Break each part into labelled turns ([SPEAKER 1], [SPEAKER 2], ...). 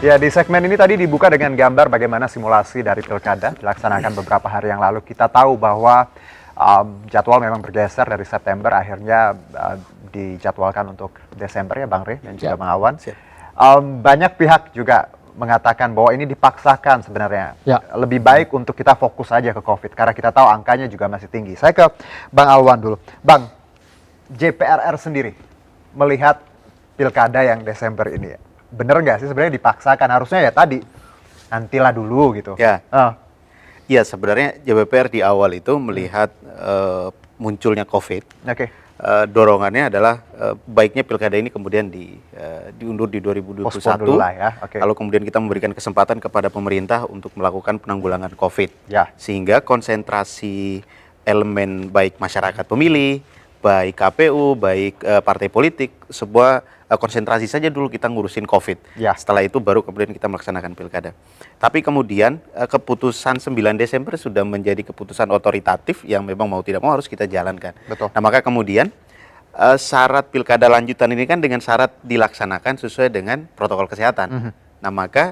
[SPEAKER 1] Ya, di segmen ini tadi dibuka dengan gambar bagaimana simulasi dari pilkada dilaksanakan beberapa hari yang lalu. Kita tahu bahwa jadwal memang bergeser dari September, akhirnya dijadwalkan untuk Desember ya Bang Rey dan juga Bang Awan. Banyak pihak juga mengatakan bahwa ini dipaksakan sebenarnya. Lebih baik untuk kita fokus saja ke COVID, karena kita tahu angkanya juga masih tinggi. Saya ke Bang Awan dulu. Bang, JPRR sendiri melihat pilkada yang Desember ini, bener nggak sih sebenarnya dipaksakan? Harusnya ya tadi, nantilah dulu gitu.
[SPEAKER 2] Iya, sebenarnya JPPR di awal itu melihat munculnya COVID. Dorongannya adalah baiknya pilkada ini kemudian diundur di 2021. Lalu kemudian kita memberikan kesempatan kepada pemerintah untuk melakukan penanggulangan COVID. Sehingga konsentrasi elemen baik masyarakat pemilih, baik KPU, baik partai politik, sebuah konsentrasi saja dulu kita ngurusin COVID. Setelah itu baru kemudian kita melaksanakan pilkada. Tapi kemudian keputusan 9 Desember sudah menjadi keputusan otoritatif yang memang mau tidak mau harus kita jalankan. Nah, maka kemudian syarat pilkada lanjutan ini kan dengan syarat dilaksanakan sesuai dengan protokol kesehatan. Nah, maka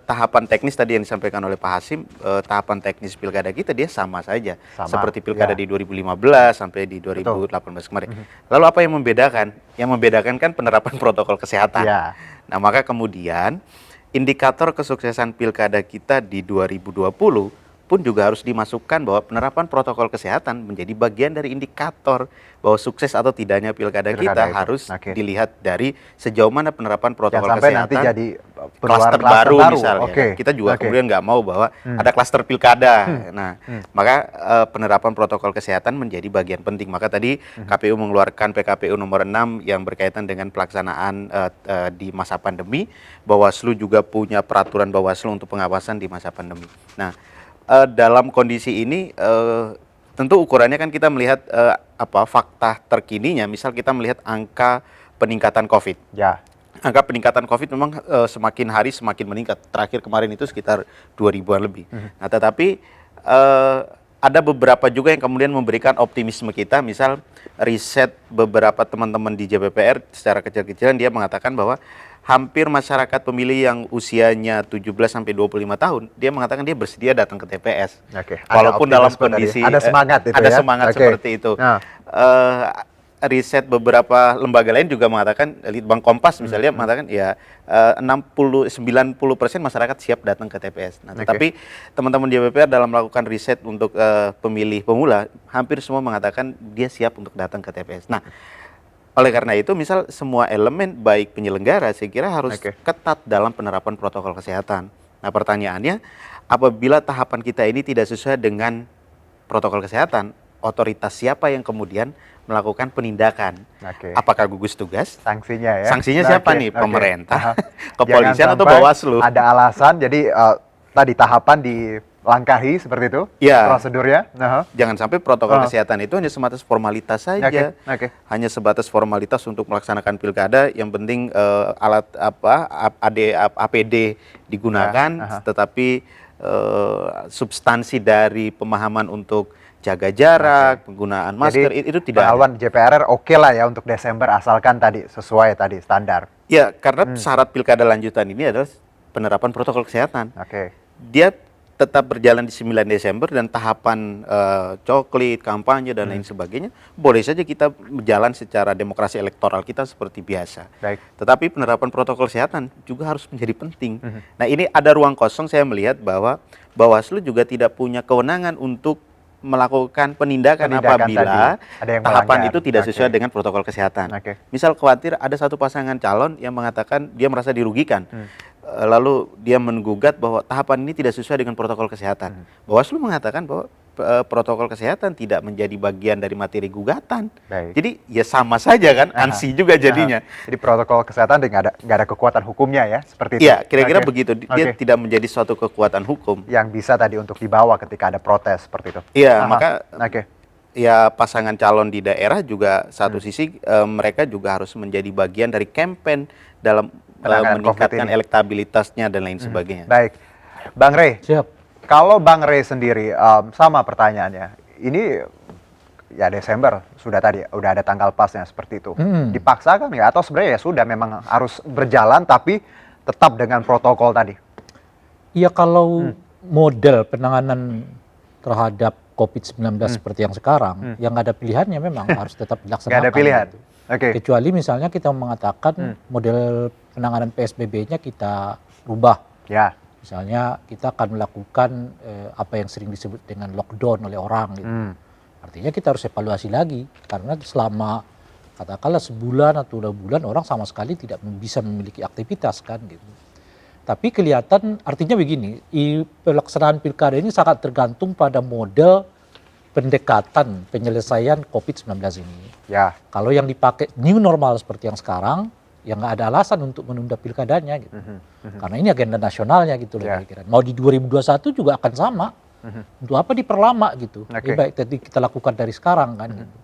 [SPEAKER 2] tahapan teknis tadi yang disampaikan oleh Pak Hasim, tahapan teknis pilkada kita dia sama saja seperti pilkada di 2015 sampai di 2018 kemarin. Lalu apa yang membedakan? Yang membedakan kan penerapan protokol kesehatan. Nah, maka kemudian indikator kesuksesan pilkada kita di 2020 pun juga harus dimasukkan bahwa penerapan protokol kesehatan menjadi bagian dari indikator bahwa sukses atau tidaknya pilkada kita harus dilihat dari sejauh mana penerapan protokol kesehatan.
[SPEAKER 1] Nanti jadi
[SPEAKER 2] klaster baru misalnya. Kita juga kemudian nggak mau bahwa ada klaster pilkada. Nah, maka penerapan protokol kesehatan menjadi bagian penting. Maka tadi KPU mengeluarkan PKPU nomor 6 yang berkaitan dengan pelaksanaan di masa pandemi. Bawaslu juga punya peraturan Bawaslu untuk pengawasan di masa pandemi. Nah, dalam kondisi ini tentu ukurannya kan kita melihat fakta terkininya. Misal kita melihat angka peningkatan COVID. Angka peningkatan COVID memang semakin hari semakin meningkat. Terakhir kemarin itu sekitar 2000-an lebih. Nah, tetapi ada beberapa juga yang kemudian memberikan optimisme kita. Misal riset beberapa teman-teman di JPPR secara kecil-kecilan dia mengatakan bahwa hampir masyarakat pemilih yang usianya 17 sampai 25 tahun, dia mengatakan dia bersedia datang ke TPS. Walaupun dalam kondisi
[SPEAKER 1] ada semangat itu
[SPEAKER 2] semangat seperti itu. Riset beberapa lembaga lain juga mengatakan, Litbang Kompas misalnya mengatakan ya 90-90% masyarakat siap datang ke TPS. Nah, tetapi teman-teman di JPPR dalam melakukan riset untuk pemilih pemula, hampir semua mengatakan dia siap untuk datang ke TPS. Nah, oleh karena itu, misal semua elemen baik penyelenggara, saya kira harus ketat dalam penerapan protokol kesehatan. Nah, pertanyaannya, apabila tahapan kita ini tidak sesuai dengan protokol kesehatan, otoritas siapa yang kemudian melakukan penindakan? Apakah gugus tugas?
[SPEAKER 1] Sanksinya ya?
[SPEAKER 2] Sanksinya siapa nih? Pemerintah, kepolisian atau Bawaslu?
[SPEAKER 1] Ada alasan, jadi tadi tahapan dilangkahi seperti itu prosedurnya.
[SPEAKER 2] Jangan sampai protokol kesehatan itu hanya sebatas formalitas saja. Hanya sebatas formalitas untuk melaksanakan pilkada. Yang penting alat APD digunakan, tetapi substansi dari pemahaman untuk jaga jarak, penggunaan masker itu tidak ada.
[SPEAKER 1] Awan JPRR oke lah ya untuk Desember asalkan tadi sesuai tadi standar.
[SPEAKER 2] Ya, karena syarat pilkada lanjutan ini adalah penerapan protokol kesehatan. Dia tetap berjalan di 9 Desember dan tahapan coklit, kampanye dan lain sebagainya, boleh saja kita berjalan secara demokrasi elektoral kita seperti biasa. Tetapi penerapan protokol kesehatan juga harus menjadi penting. Nah, ini ada ruang kosong, saya melihat bahwa Bawaslu juga tidak punya kewenangan untuk melakukan penindakan apabila tahapan itu tidak sesuai dengan protokol kesehatan. Misal khawatir ada satu pasangan calon yang mengatakan dia merasa dirugikan. Lalu dia menggugat bahwa tahapan ini tidak sesuai dengan protokol kesehatan. Bawaslu mengatakan bahwa protokol kesehatan tidak menjadi bagian dari materi gugatan. Jadi ya sama saja kan, ansi juga jadinya.
[SPEAKER 1] Jadi protokol kesehatan nggak ada kekuatan hukumnya ya, seperti itu.
[SPEAKER 2] Iya, kira-kira begitu. Dia tidak menjadi suatu kekuatan hukum
[SPEAKER 1] yang bisa tadi untuk dibawa ketika ada protes seperti itu.
[SPEAKER 2] Iya, maka ya pasangan calon di daerah juga satu sisi mereka juga harus menjadi bagian dari campaign dalam meningkatkan elektabilitasnya dan lain sebagainya.
[SPEAKER 1] Baik, Bang Rey. Kalau Bang Rey sendiri, sama pertanyaannya. Ini ya Desember sudah tadi, udah ada tanggal pasnya seperti itu. Dipaksakan nggak? Atau sebenarnya ya sudah memang harus berjalan, tapi tetap dengan protokol tadi?
[SPEAKER 3] Ya kalau model penanganan terhadap COVID-19 seperti yang sekarang, yang nggak ada pilihannya memang harus tetap dilaksanakan.
[SPEAKER 1] Nggak ada pilihan?
[SPEAKER 3] Gitu.
[SPEAKER 1] Oke.
[SPEAKER 3] Kecuali misalnya kita mengatakan model penanganan PSBB-nya kita rubah.
[SPEAKER 1] Ya.
[SPEAKER 3] Misalnya kita akan melakukan apa yang sering disebut dengan lockdown oleh orang gitu. Artinya kita harus evaluasi lagi karena selama katakanlah sebulan atau 2 bulan orang sama sekali tidak bisa memiliki aktivitas kan gitu. Tapi kelihatan artinya begini, pelaksanaan pilkada ini sangat tergantung pada model pendekatan penyelesaian COVID-19 ini.
[SPEAKER 1] Ya.
[SPEAKER 3] Kalau yang dipakai new normal seperti yang sekarang, ya nggak ada alasan untuk menunda pilkadanya gitu. Karena ini agenda nasionalnya gitu loh kira-kira. Mau di 2021 juga akan sama. Untuk apa diperlama gitu. Lebih baik tadi kita lakukan dari sekarang kan gitu.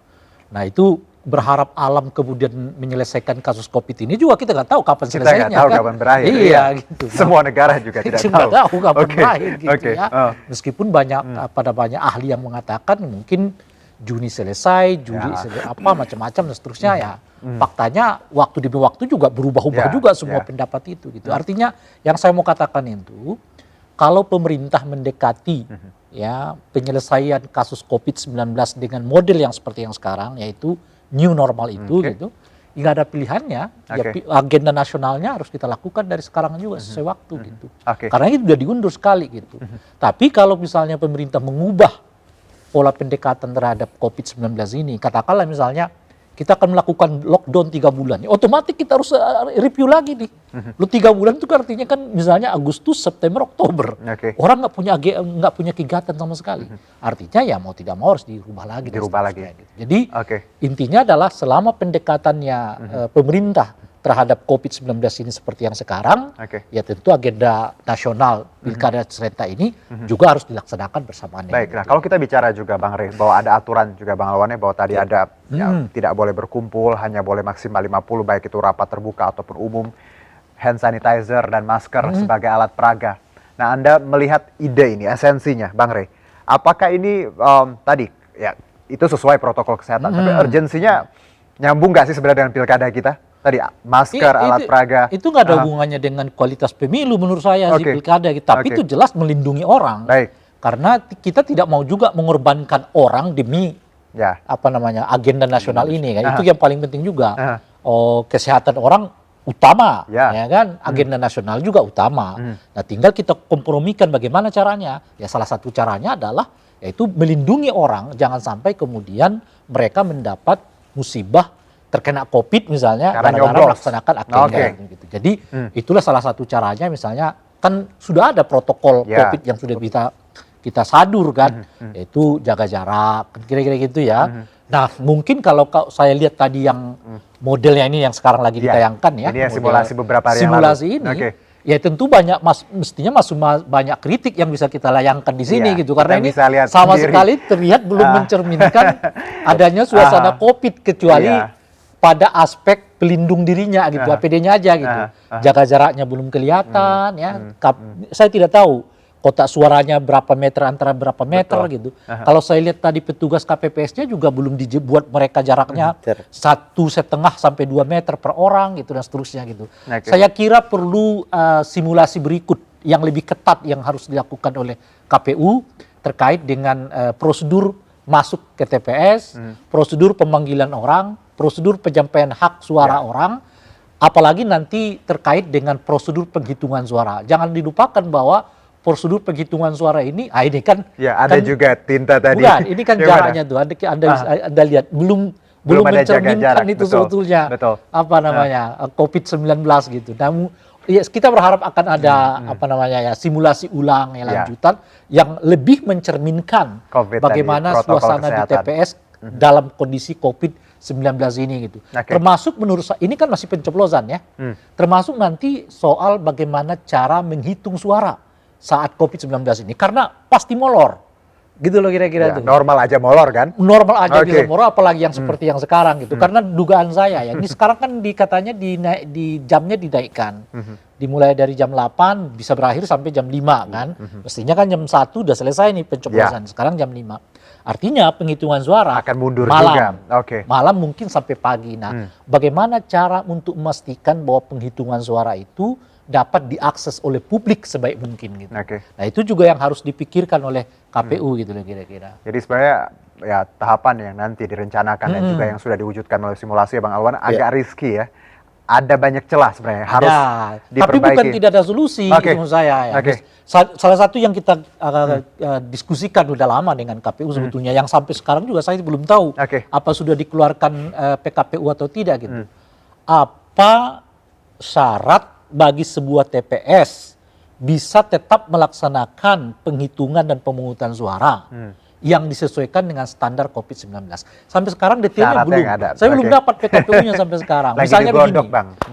[SPEAKER 3] Nah itu berharap alam kemudian menyelesaikan kasus COVID ini juga kita nggak tahu kapan selesainya.
[SPEAKER 1] Kita nggak tahu kapan berakhir.
[SPEAKER 3] Iya gitu.
[SPEAKER 1] Semua negara juga tidak tahu.
[SPEAKER 3] Kapan berakhir gitu ya. Meskipun banyak banyak ahli yang mengatakan mungkin Juni selesai, Juli selesai, macam-macam dan seterusnya ya. Faktanya waktu demi waktu juga berubah-ubah juga semua pendapat itu gitu. Artinya yang saya mau katakan itu kalau pemerintah mendekati ya penyelesaian kasus COVID-19 dengan model yang seperti yang sekarang yaitu new normal itu gitu, nggak ada pilihannya. Ya, agenda nasionalnya harus kita lakukan dari sekarang juga sesuai waktu gitu. Karena itu sudah diundur sekali gitu. Tapi kalau misalnya pemerintah mengubah pola pendekatan terhadap COVID-19 ini, katakanlah misalnya kita akan melakukan lockdown 3 bulan, ya, otomatis kita harus review lagi nih. Lu 3 bulan itu artinya kan misalnya Agustus, September, Oktober. Orang nggak punya kegiatan sama sekali. Artinya ya mau tidak mau harus dirubah lagi. Gitu. Jadi intinya adalah selama pendekatannya pemerintah terhadap COVID-19 ini seperti yang sekarang, ya tentu agenda nasional pilkada serentak ini juga harus dilaksanakan bersamaan.
[SPEAKER 1] Baik, nah kalau kita bicara juga Bang Rey, bahwa ada aturan juga Bang Alwane, bahwa tadi ada tidak boleh berkumpul, hanya boleh maksimal 50, baik itu rapat terbuka ataupun umum, hand sanitizer dan masker sebagai alat peraga. Nah Anda melihat ide ini, esensinya Bang Rey, apakah ini tadi, ya itu sesuai protokol kesehatan, tapi urgensinya nyambung nggak sih sebenarnya dengan pilkada kita? Tadi masker, alat peraga.
[SPEAKER 3] Itu nggak ada hubungannya dengan kualitas pemilu menurut saya di pilkada. Tapi itu jelas melindungi orang. Karena kita tidak mau juga mengorbankan orang demi agenda nasional ini. Kan? Itu yang paling penting juga. Kesehatan orang utama, ya kan? Agenda nasional juga utama. Nah, tinggal kita kompromikan bagaimana caranya. Ya salah satu caranya adalah yaitu melindungi orang, jangan sampai kemudian mereka mendapat musibah terkena COVID misalnya karena melaksanakan agenda gitu. Jadi itulah salah satu caranya, misalnya kan sudah ada protokol COVID yang sudah kita sadur kan, yaitu jaga jarak, kira-kira gitu ya. Nah mungkin kalau saya lihat tadi yang modelnya ini yang sekarang lagi ditayangkan ya,
[SPEAKER 1] ini simulasi beberapa hari yang lalu.
[SPEAKER 3] Ini ya tentu mestinya banyak kritik yang bisa kita layangkan di sini gitu, karena ini sama sekali terlihat belum mencerminkan adanya suasana COVID, kecuali pada aspek pelindung dirinya gitu, APD-nya aja gitu. Jaga jaraknya belum kelihatan ya. Saya tidak tahu kotak suaranya berapa meter antara berapa meter gitu. Kalau saya lihat tadi petugas KPPS-nya juga belum dibuat mereka jaraknya 1,5 sampai 2 meter per orang gitu dan seterusnya gitu. Saya kira perlu simulasi berikut yang lebih ketat yang harus dilakukan oleh KPU terkait dengan prosedur masuk ke TPS, prosedur pemanggilan orang, prosedur penyampaian hak suara orang, apalagi nanti terkait dengan prosedur penghitungan suara. Jangan dilupakan bahwa prosedur penghitungan suara ini kan
[SPEAKER 1] ada juga tinta tadi.
[SPEAKER 3] Bukan, ini kan jaraknya tuh. Anda lihat belum mencerminkan itu sebetulnya COVID-19 gitu. Namun kita berharap akan ada simulasi ulang lanjutan yang lebih mencerminkan bagaimana suasana di TPS dalam kondisi COVID-19 ini gitu. Termasuk menurut saya, ini kan masih pencoblosan ya. Termasuk nanti soal bagaimana cara menghitung suara saat COVID-19 ini. Karena pasti molor. Gitu loh kira-kira itu.
[SPEAKER 1] Normal aja molor kan?
[SPEAKER 3] Normal aja bisa molor, apalagi yang seperti yang sekarang gitu. Karena dugaan saya ya, ini sekarang kan katanya di jamnya dinaikkan. Dimulai dari jam 8 bisa berakhir sampai jam 5 kan. Mestinya kan jam 1 udah selesai nih pencoblosan. Sekarang jam 5. Artinya penghitungan suara
[SPEAKER 1] akan mundur
[SPEAKER 3] malam,
[SPEAKER 1] juga.
[SPEAKER 3] Malam mungkin sampai pagi. Nah, bagaimana cara untuk memastikan bahwa penghitungan suara itu dapat diakses oleh publik sebaik mungkin gitu.
[SPEAKER 1] Oke.
[SPEAKER 3] Nah itu juga yang harus dipikirkan oleh KPU gitu loh kira-kira.
[SPEAKER 1] Jadi sebenarnya ya tahapan yang nanti direncanakan dan juga yang sudah diwujudkan melalui simulasi ya Bang Alwan agak riski ya. Ada banyak celah sebenarnya harus diperbaiki.
[SPEAKER 3] Tapi bukan tidak ada solusi menurut saya. Ya. Salah satu yang kita diskusikan udah lama dengan KPU sebetulnya, yang sampai sekarang juga saya belum tahu apa sudah dikeluarkan PKPU atau tidak gitu. Apa syarat bagi sebuah TPS bisa tetap melaksanakan penghitungan dan pemungutan suara yang disesuaikan dengan standar COVID-19. Sampai sekarang detailnya belum. Saya belum dapat PKPU-nya sampai sekarang. Misalnya begini.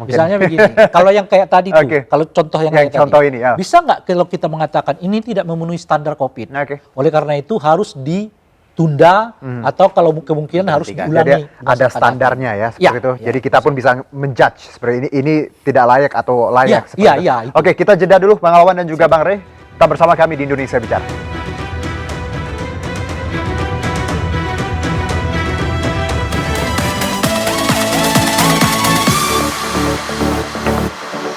[SPEAKER 3] Misalnya begini. Kalau yang kayak tadi tuh, kalau contoh yang kayak tadi.
[SPEAKER 1] Ini,
[SPEAKER 3] bisa nggak kalau kita mengatakan ini tidak memenuhi standar COVID? Oleh karena itu harus ditunda atau kalau kemungkinan harus diulangi.
[SPEAKER 1] Jadi ada standarnya ya seperti itu. Jadi kita pun bisa menjudge seperti ini tidak layak atau layak.
[SPEAKER 3] Iya.
[SPEAKER 1] Oke, kita jeda dulu Bang Alwan dan juga Bang Rey. Tetap bersama kami di Indonesia Bicara.